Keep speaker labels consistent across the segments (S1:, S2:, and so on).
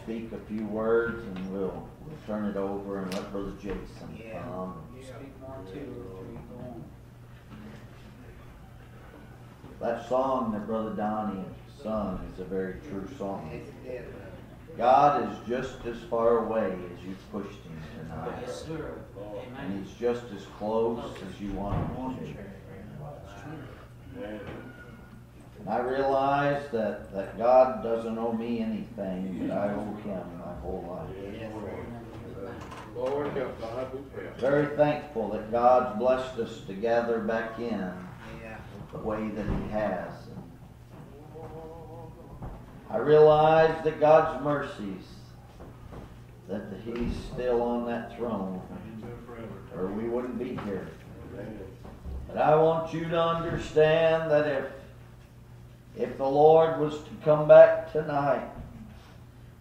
S1: speak a few words, and we'll turn it over and let Brother Jason come.
S2: You speak more too after you go on.
S1: That song that Brother Donnie sung is a very true song. God is just as far away as you pushed him tonight.
S2: Yes, sir.
S1: And he's just as close as you want him to be. And I realize that God doesn't owe me anything, but I owe him my whole life.
S3: Lord, help God, we pray.
S1: Very thankful that God's blessed us to gather back in the way that he has. I realize that God's mercies, that he's still on that throne, or we wouldn't be here. But I want you to understand that if the Lord was to come back tonight,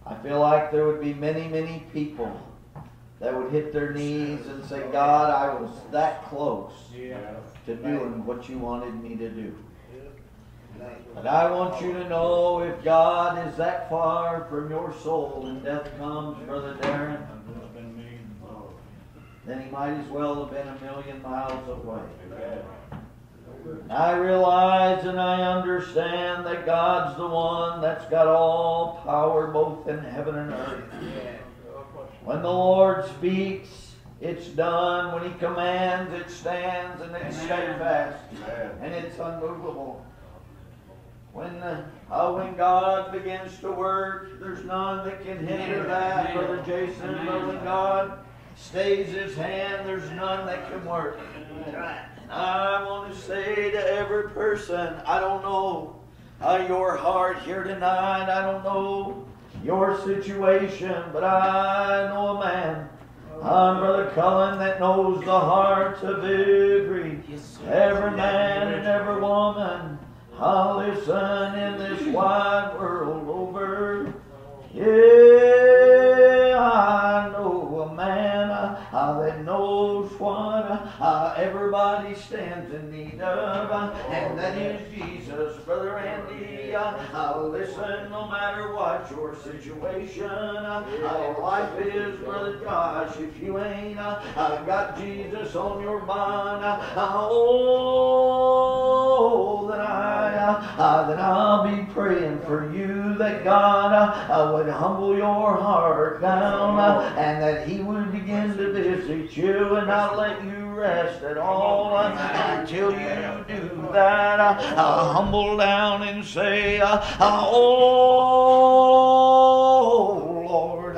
S1: I feel like there would be many, many people that would hit their knees and say, God, I was that close to doing what you wanted me to do. But I want you to know, if God is that far from your soul and death comes, Brother Darren, then he might as well have been a million miles away. I realize and I understand that God's the one that's got all power both in heaven and earth. When the Lord speaks, it's done. When he commands, it stands, and it's steadfast, and it's unmovable. When God begins to work, there's none that can hinder that, Brother Jason. But when God stays his hand, there's none that can work. I want to say to every person, I don't know your heart here tonight. I don't know your situation, but I know a man, Brother Cullen, that knows the hearts of every man and every woman. Listen, in this wide world over. Yeah, I know a man that knows what everybody stands in need of, and that is Jesus, Brother Andy. Listen, no matter what your situation, life is, Brother Josh, if you ain't got Jesus on your mind, then I'll be praying for you that God would humble your heart down, and that he would begin to visit you and not let you rest at all until you do that. Humble down and say, oh Lord,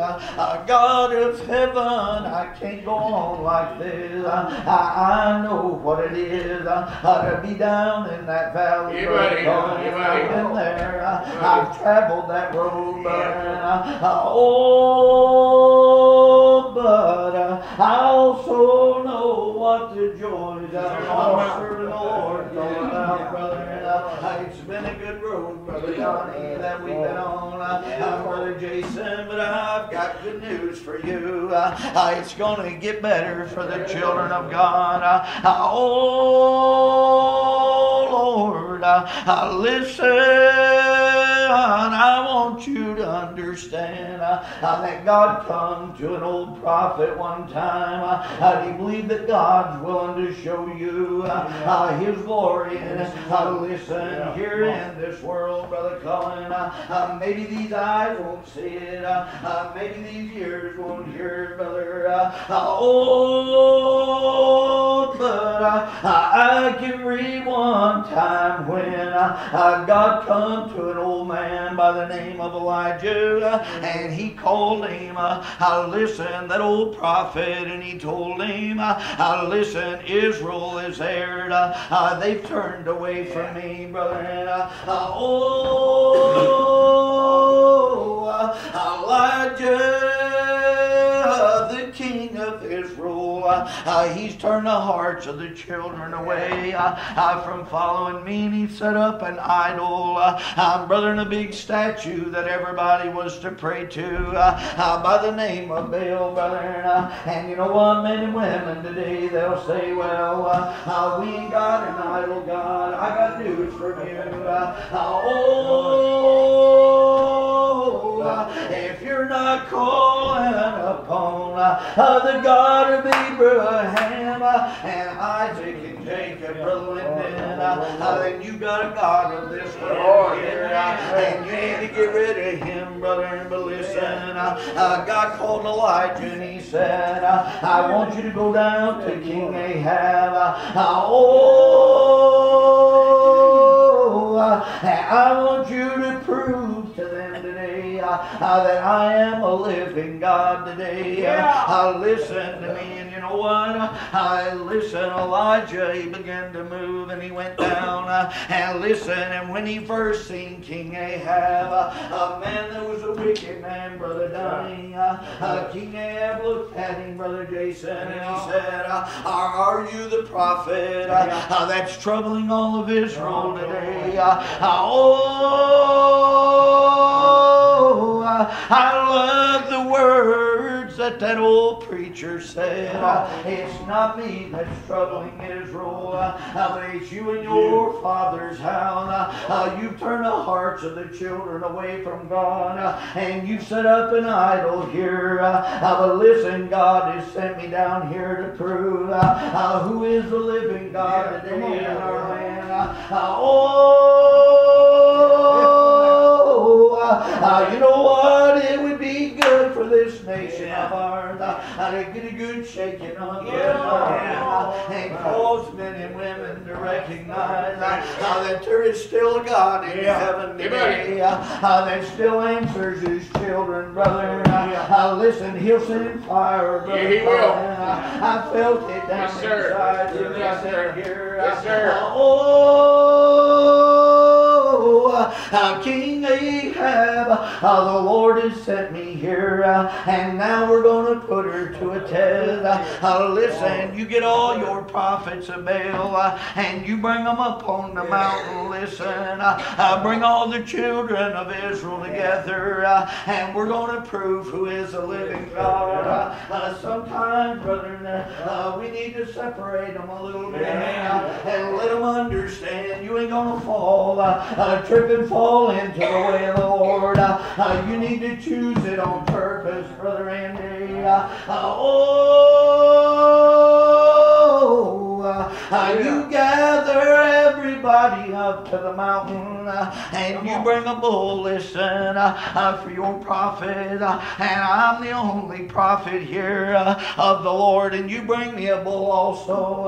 S1: God of heaven, I can't go on like this. I know what it is to be down in that valley. I've been there. I've traveled that road, but I also know what the joys of serving the Lord go about, brother. It's been a good road, Brother Donnie, that we've been on, Brother Jason, but I've got good news for you. It's going to get better for the children of God. Oh, Lord, listen, I want you to understand that God come to an old prophet one time. He believed that God's willing to show you his glory. And listen, here in this world, Brother Cullen, maybe these eyes won't see it, maybe these ears won't hear it, brother. But I can read one time when God come to an old man by the name of Elijah, and he called him, listen, that old prophet, and he told him, listen, Israel is erred, they've turned away from me, brother, and Elijah, the king of Israel, he's turned the hearts of the children away from following me, and he set up an idol, brother, in a big statue that everybody was to pray to by the name of Baal, brother. And you know what, men and women today, they'll say, well, we ain't got an idol, God. I got news for you. If you're not calling upon the God of Abraham and Isaac and Jacob, Brother Lyndon, then you got a God of this world here, and you need to get rid of him, brother. But listen, God called Elijah and he said, I want you to go down to King Ahab. I want you to prove to them today that I am a living God today. Listen to me, and you know what? Listen, Elijah, he began to move and he went down. And listen, and when he first seen King Ahab, a man that was a wicked man, Brother Donnie, King Ahab looked at him, Brother Jason, and he said, are you the prophet that's troubling all of Israel today? I love the words that old preacher said. It's not me that's troubling Israel, but it's you and your father's house. You've turned the hearts of the children away from God, and you've set up an idol here. But listen, God has sent me down here to prove who is the living God today in our land. You know what? It would be good for this nation of ours to get a good shaking on and cause men and women to recognize that there is still a God in heaven today that still answers his children, brother. Listen, he'll send fire, brother.
S3: Yeah, he will.
S1: I felt it down inside.
S3: Yes, sir.
S1: Here.
S3: Yes, sir.
S1: King Ahab, the Lord has sent me here, and now we're going to put her to a test. Listen, you get all your prophets of Baal, and you bring them up on the mountain. Listen, bring all the children of Israel together, and we're going to prove who is the living God. Sometimes, brethren, we need to separate them a little bit and let them understand you ain't going to fall, trip and fall into the way of the Lord. You need to choose it on purpose, Brother Andy. You gather everybody up to the mountain, and you bring a bull, listen, for your prophet, and I'm the only prophet here of the Lord, and you bring me a bull also.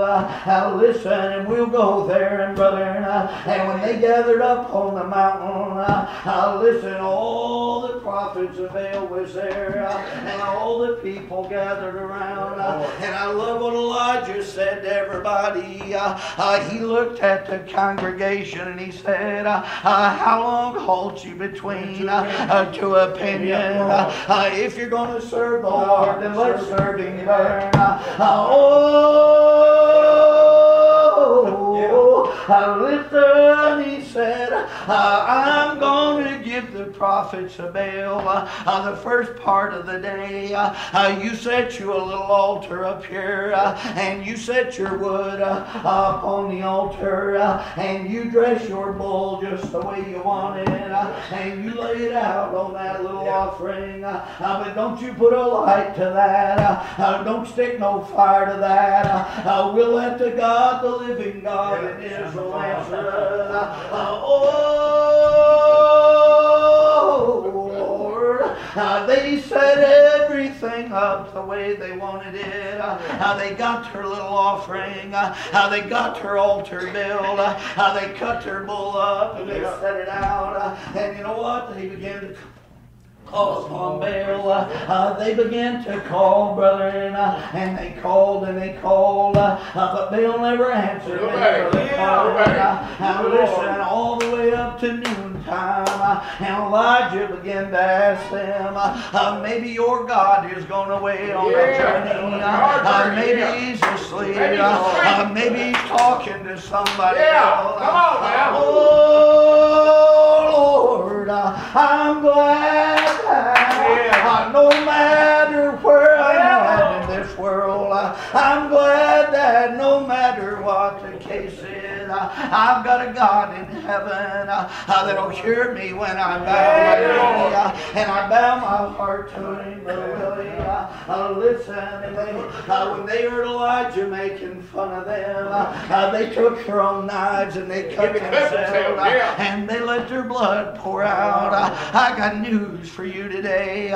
S1: Listen, and we'll go there, and brother, and when they gathered up on the mountain, listen, all the prophets of Baal was there, and all the people gathered around, and I love what Elijah said to everybody. He looked at the congregation and he said, how long halt you between two opinions? If you're going to serve the Lord, then let's serve him, brother. Listen, he said, I'm going to give the prophets of Baal the first part of the day. You set you a little altar up here, and you set your wood upon the altar, and you dress your bull just the way you want it, and you lay it out on that little offering. But don't you put a light to that. Don't stick no fire to that. We'll let the God, the living God in Israel answer us. They set everything up the way they wanted it. They got their little offering. They got their altar built. They cut their bull up and they set it out. And you know what? They began to call upon Baal. They began to call, brother, and they called and they called, but Baal never answered. Listen, all the way up to noontime, and Elijah began to ask them, maybe your God is going away on a journey. Maybe he's asleep. Maybe he's talking to somebody else.
S3: Come on now.
S1: Oh, Lord, I'm glad no matter where I'm at in this world, I'm glad that no matter what the case is, I've got a God in heaven that'll hear me when I bow my knee, and I bow my heart to Him, Brother Willie. Listen, and when they heard Elijah making fun of them, they took their own knives and they cut themselves, and they let their blood pour out. I got news for you today.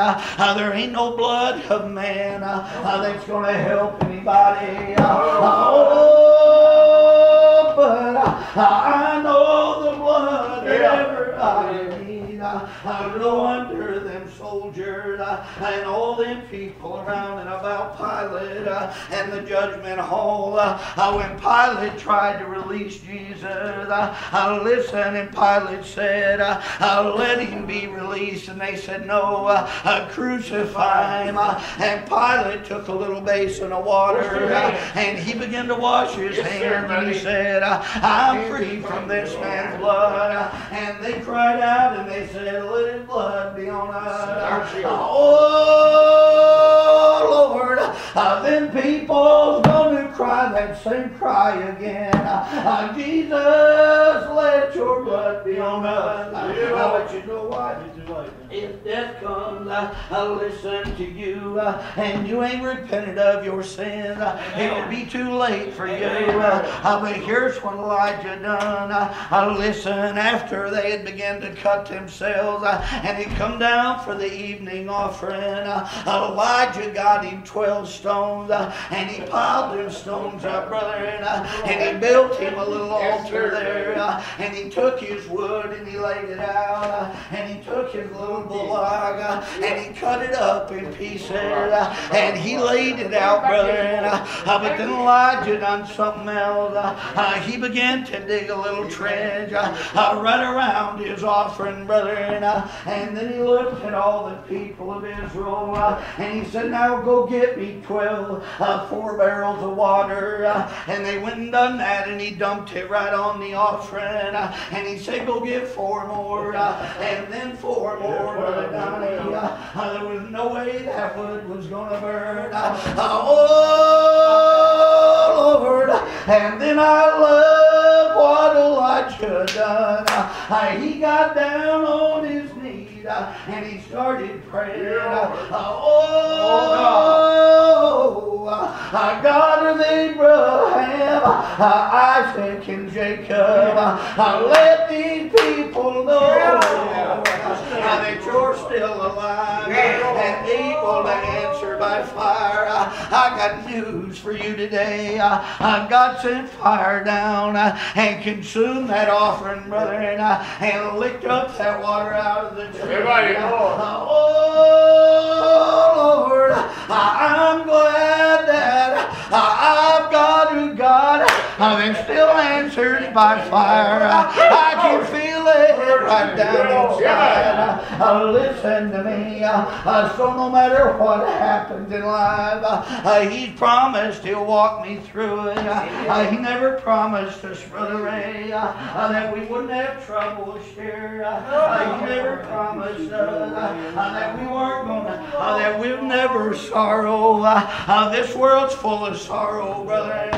S1: There ain't no blood of man that's going to help anybody. But I know the blood that everybody needs. No wonder them soldiers and all them people around and about Pilate and the judgment hall. When Pilate tried to release Jesus, listen, and Pilate said, let him be released. And they said, no, crucify him. And Pilate took a little basin of water and he began to wash his hands, and he said, I'm free from this man's blood. And they cried out and they said, let his blood be on us. Oh Lord, then people's going to cry that same cry again. Jesus, let your blood be on us. But you know what? If death comes, listen to you, and you ain't repented of your sins, it'll be too late for you. But here's what Elijah done. Listen, after they had begun to cut themselves, and he come down for the evening offering, Elijah got him 12 stones, and he piled them stones up, brother, and he built him a little altar there, and he took his wood and he laid it out, and he took his little bullock and he cut it up in pieces, and he laid it out, brother. But then Elijah done something else. He began to dig a little trench right around his offering, brother, and then he looked at all the people of Israel, and he said, now go get me 12 4 barrels of water. And they went and done that, and he dumped it right on the offering, and he said, go get 4 more, and then 4 more, Brother Donnie. There was no way that wood was going to burn. Oh Lord, and then I love what Elijah done. He got down on his knees and he started praying. God of Abraham, Isaac, and Jacob, let these people know that you're still alive and able to answer by fire. I got news for you today. God sent fire down and consumed that offering, brother, and licked up that water out of the tree. Oh Lord, I'm glad that I've got a God that still answers by fire. I can feel it right down inside. Listen to me. So no matter what happens in life, He's promised He'll walk me through it. He never promised us, Brother Ray, that we wouldn't have trouble here. He never promised us that we weren't going to, that we'd never sorrow. This world's full of sorrow, brother.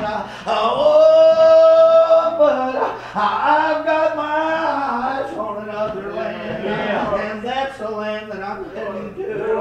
S1: But I've got my eyes on another land, and that's the land that I'm heading to,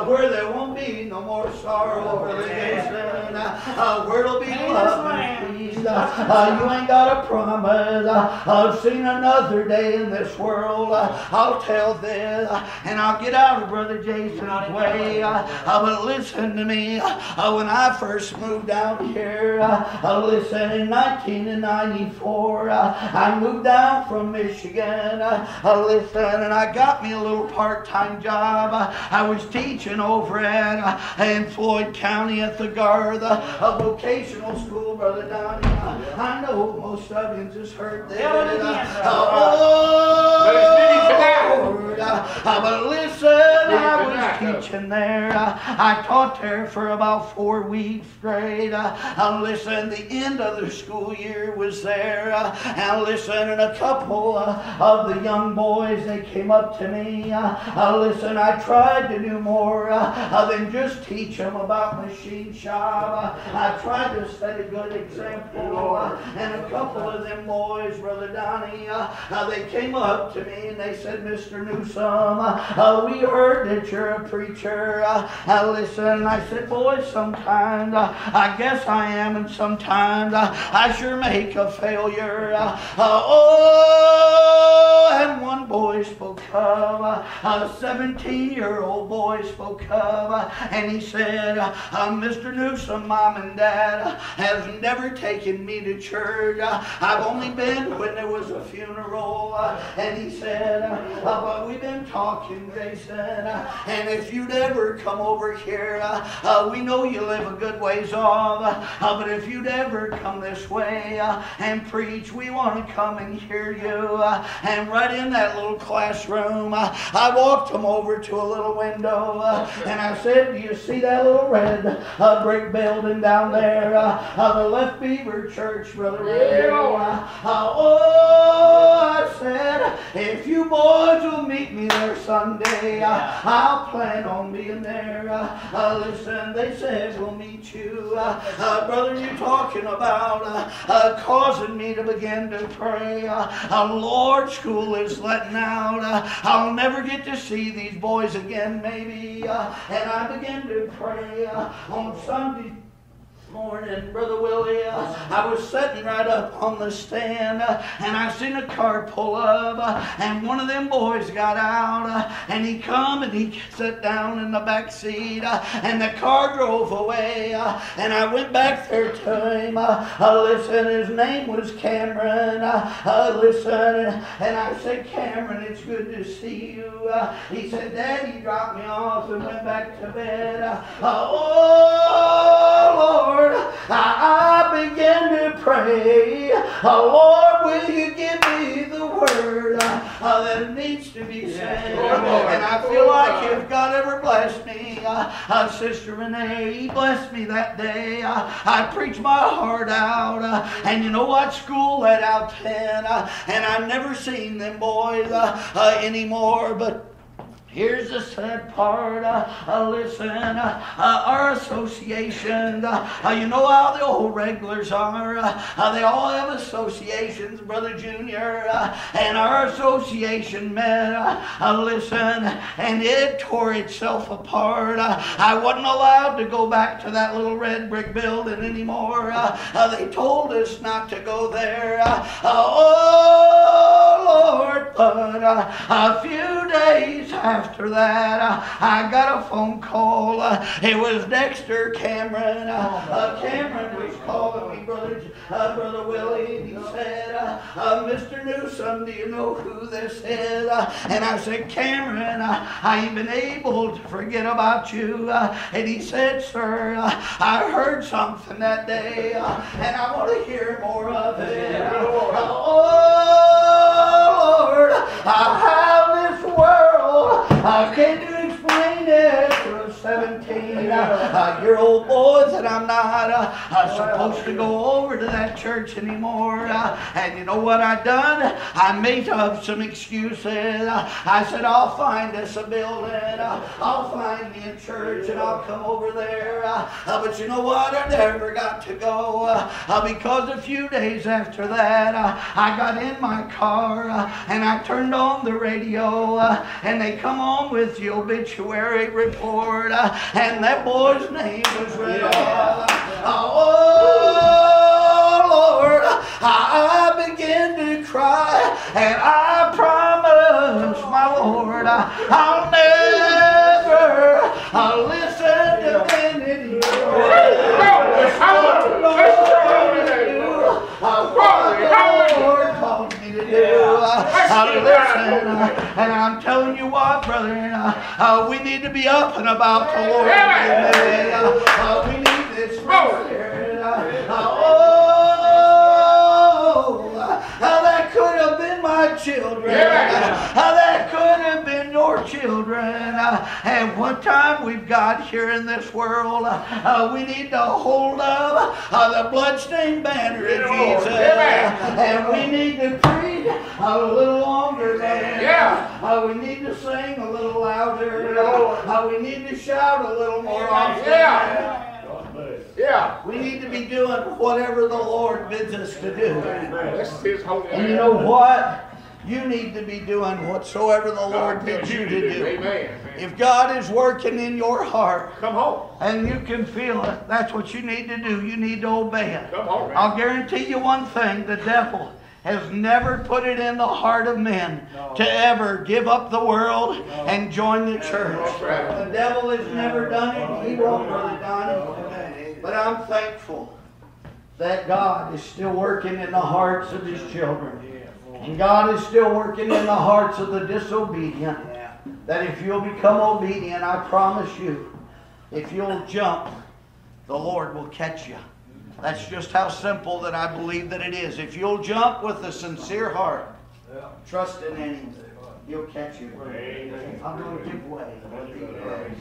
S1: where there won't be no more sorrow, Brother Jason, where there'll be love and peace. You ain't got a promise. I've seen another day in this world. I'll tell this, and I'll get out of Brother Jason's way. But listen to me. When I first moved out here, listen, in 1994, I moved down from Michigan. Listen, and I got me a little part-time job. I was teaching over in Floyd County at the Garth, a vocational school, Brother Donnie. I know most of you just heard that. Oh, Lord, But listen, I was teaching there. I taught there for about 4 weeks straight. Listen, the end of the school year was there. And listen, and a couple of the young boys, they came up to me. Listen, I tried to do more than just teach them about machine shop. I tried to set a good example. And a couple of them boys, Brother Donnie, they came up to me and they said, Mr. Newsom, we heard that you're a preacher. Listen, I said, boys, sometimes I guess I am, and sometimes I sure make a failure. And one boy spoke up, a 17-year-old boy spoke up, and he said, Mr. Newsom, Mom and Dad has never taken me to church. I've only been when there was a funeral. And he said, but we've been talking, Jason, and if you'd ever come over here, we know you live a good ways off, but if you'd ever come this way and preach, we want to come and hear you. And right in that little classroom, I walked them over to a little window, and I said, do you see that little red brick building down there? The Left Beaver Church, Brother Ray. I said, if you boys will meet me there Sunday, I'll plan on being there. Listen, they said, we'll meet you. Brother, you're talking about causing me to begin to pray. Lord, school is letting out. I'll never get to see these boys again, maybe. And I began to pray on Sunday morning, Brother Willie, I was sitting right up on the stand, and I seen a car pull up, and one of them boys got out, and he come and he sat down in the back seat, and the car drove away, and I went back there to him. Listen, his name was Cameron. Listen, and I said, Cameron, it's good to see you. He said, Daddy dropped me off and went back to bed. Oh, Lord, I began to pray, Lord, will you give me the word that needs to be said? And I feel like if God ever blessed me, Sister Renee, He blessed me that day. I preached my heart out, and you know what? School let out 10, and I've never seen them boys anymore, but here's the sad part. Listen, our association, you know how the old regulars are. They all have associations, Brother Junior, and our association met. Listen, and it tore itself apart. I wasn't allowed to go back to that little red brick building anymore. They told us not to go there. Oh, Lord, but a few days after that, I got a phone call. It was Dexter Cameron. Cameron was calling me, Brother Willie, and he said, Mr. Newsom, do you know who this is? And I said, Cameron, I ain't been able to forget about you. And he said, sir, I heard something that day, and I want to hear more of it. Oh, Lord, how this world, can you explain it to a 17-year-old boy that I'm not supposed to go over to that church anymore? And you know what I done? I made up some excuses. I said, I'll find us a building. I'll find me a church, and I'll come over there. But you know what? I never got to go because a few days after that, I got in my car and I turned on the radio, and they come on with the obituary report, and that boy's name was read off. Oh, Lord, I began to cry, and I promised my Lord I'll never listen to vanity. Lord called me to do. Listen, and I'm telling you what, brother, we need to be up and about the Lord. We need this spirit. Oh, how that could have been my children. How that could have been your your children. And what time we've got here in this world, we need to hold up the bloodstained banner of Jesus. And we need to preach a little longer, man. We need to sing a little louder. We need to shout a little more often. We need to be doing whatever the Lord bids us to do. And you know what? You need to be doing whatsoever the Lord bids you to do. If God is working in your heart,
S3: come home,
S1: and you can feel it, that's what you need to do. You need to obey it.
S3: Come home, man.
S1: I'll guarantee you one thing: the devil has never put it in the heart of men to ever give up the world and join the church. The devil has never done it. He won't, Brother Donnie. But I'm thankful that God is still working in the hearts of His children. And God is still working in the hearts of the disobedient. That if you'll become obedient, I promise you, if you'll jump, the Lord will catch you. That's just how simple that I believe that it is. If you'll jump with a sincere heart, trusting in Him, He'll catch you. I'm going to give way.